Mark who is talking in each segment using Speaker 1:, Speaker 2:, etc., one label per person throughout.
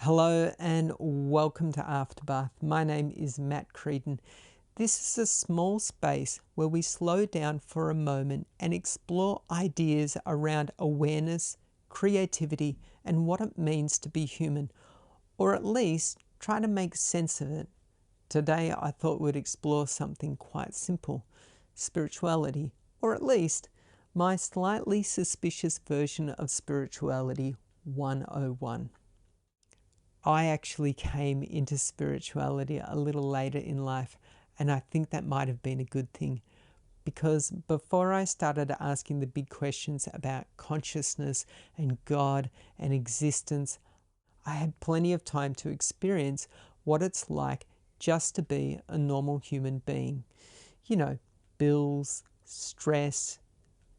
Speaker 1: Hello and welcome to Afterbath. My name is Mat Creedon. This is a small space where we slow down for a moment and explore ideas around awareness, creativity, and what it means to be human, or at least try to make sense of it. Today I thought we'd explore something quite simple, spirituality, or at least my slightly suspicious version of spirituality 101. I actually came into spirituality a little later in life, and I think that might have been a good thing, because before I started asking the big questions about consciousness and God and existence, I had plenty of time to experience what it's like just to be a normal human being. You know, bills, stress,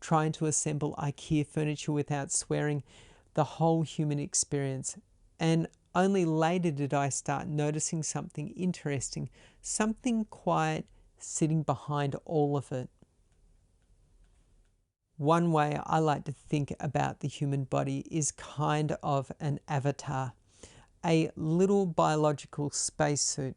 Speaker 1: trying to assemble IKEA furniture without swearing, the whole human experience. And only later did I start noticing something interesting, something quiet sitting behind all of it. One way I like to think about the human body is kind of an avatar, a little biological spacesuit.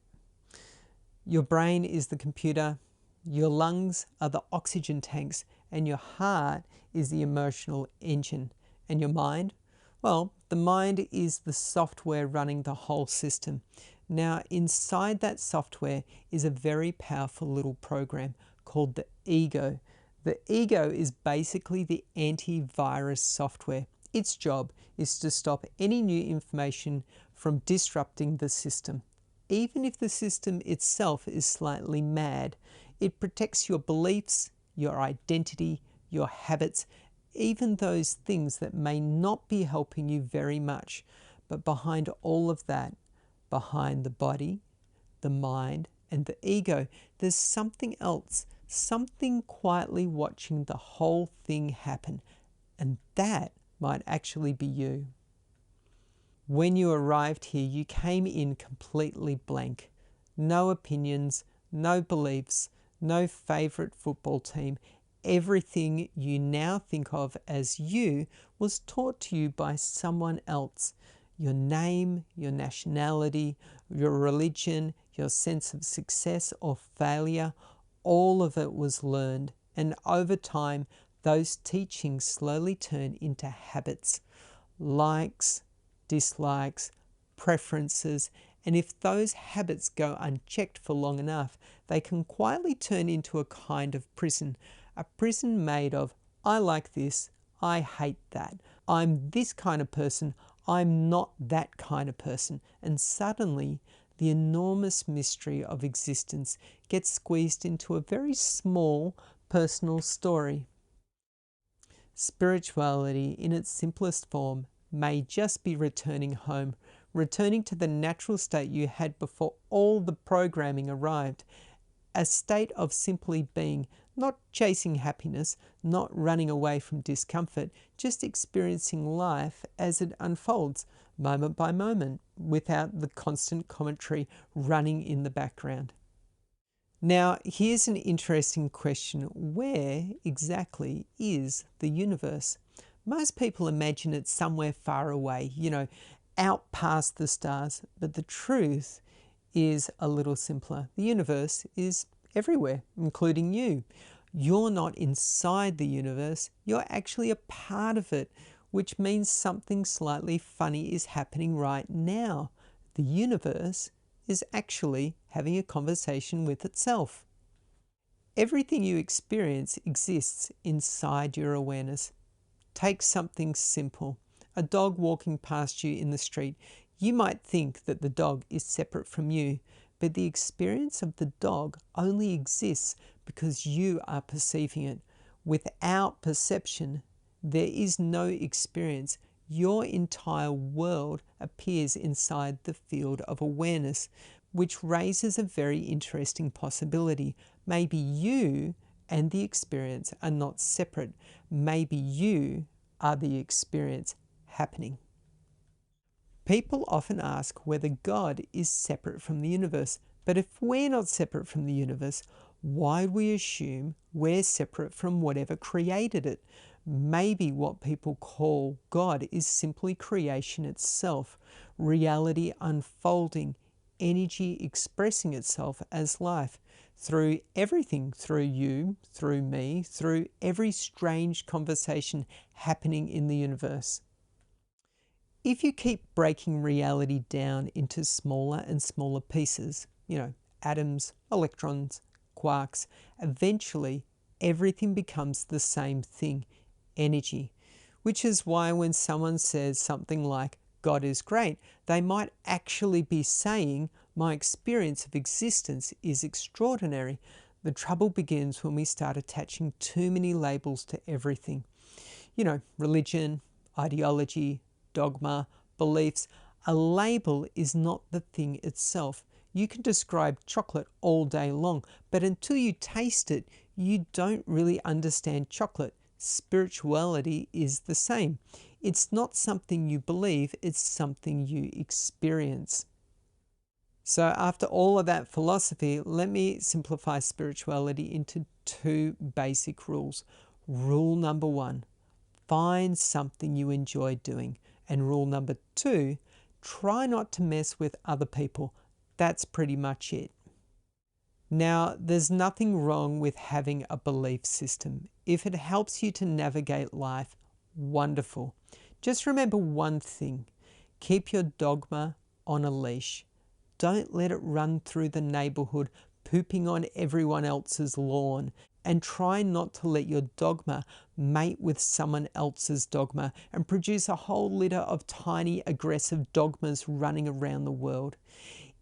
Speaker 1: Your brain is the computer, your lungs are the oxygen tanks, and your heart is the emotional engine. And your mind? Well, the mind is the software running the whole system. Now, inside that software is a very powerful little program called the ego. The ego is basically the antivirus software. Its job is to stop any new information from disrupting the system. Even if the system itself is slightly mad, it protects your beliefs, your identity, your habits, even those things that may not be helping you very much. But behind all of that, behind the body, the mind, and the ego, there's something else, something quietly watching the whole thing happen. And that might actually be you. When you arrived here, you came in completely blank. No opinions, no beliefs, no favorite football team. Everything you now think of as you was taught to you by someone else. Your name, your nationality, your religion, your sense of success or failure, all of it was learned. And over time, those teachings slowly turn into habits, likes, dislikes, preferences, and if those habits go unchecked for long enough, they can quietly turn into a kind of prison. A prison made of, I like this, I hate that, I'm this kind of person, I'm not that kind of person. And suddenly, the enormous mystery of existence gets squeezed into a very small personal story. Spirituality, in its simplest form, may just be returning home, returning to the natural state you had before all the programming arrived. A state of simply being, not chasing happiness, not running away from discomfort, just experiencing life as it unfolds, moment by moment, without the constant commentary running in the background. Now, here's an interesting question. Where exactly is the universe? Most people imagine it somewhere far away, out past the stars, but the truth is a little simpler. The universe is everywhere, including you. You're not inside the universe, you're actually a part of it, which means something slightly funny is happening right now. The universe is actually having a conversation with itself. Everything you experience exists inside your awareness. Take something simple. A dog walking past you in the street. You might think that the dog is separate from you, but the experience of the dog only exists because you are perceiving it. Without perception, there is no experience. Your entire world appears inside the field of awareness, which raises a very interesting possibility. Maybe you and the experience are not separate. Maybe you are the experience happening. People often ask whether God is separate from the universe, but if we're not separate from the universe, why do we assume we're separate from whatever created it? Maybe what people call God is simply creation itself, reality unfolding, energy expressing itself as life through everything, through you, through me, through every strange conversation happening in the universe. If you keep breaking reality down into smaller and smaller pieces, atoms, electrons, quarks, eventually everything becomes the same thing, energy. Which is why when someone says something like, God is great, they might actually be saying, my experience of existence is extraordinary. The trouble begins when we start attaching too many labels to everything. Religion, ideology, dogma, beliefs. A label is not the thing itself. You can describe chocolate all day long, but until you taste it, you don't really understand chocolate. Spirituality is the same. It's not something you believe, it's something you experience. So after all of that philosophy, let me simplify spirituality into 2 basic rules. Rule number 1, find something you enjoy doing. And rule number 2, try not to mess with other people. That's pretty much it. Now, there's nothing wrong with having a belief system. If it helps you to navigate life, wonderful. Just remember one thing. Keep your dogma on a leash. Don't let it run through the neighborhood, pooping on everyone else's lawn. And try not to let your dogma mate with someone else's dogma and produce a whole litter of tiny aggressive dogmas running around the world.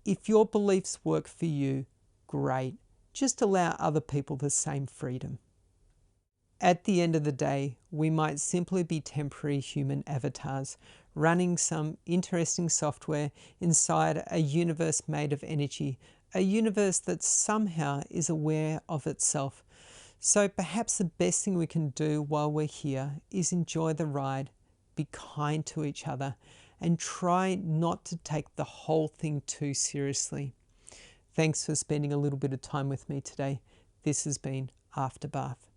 Speaker 1: If your beliefs work for you, great. Just allow other people the same freedom. At the end of the day, we might simply be temporary human avatars running some interesting software inside a universe made of energy, a universe that somehow is aware of itself. So perhaps the best thing we can do while we're here is enjoy the ride, be kind to each other, and try not to take the whole thing too seriously. Thanks for spending a little bit of time with me today. This has been Afterbath.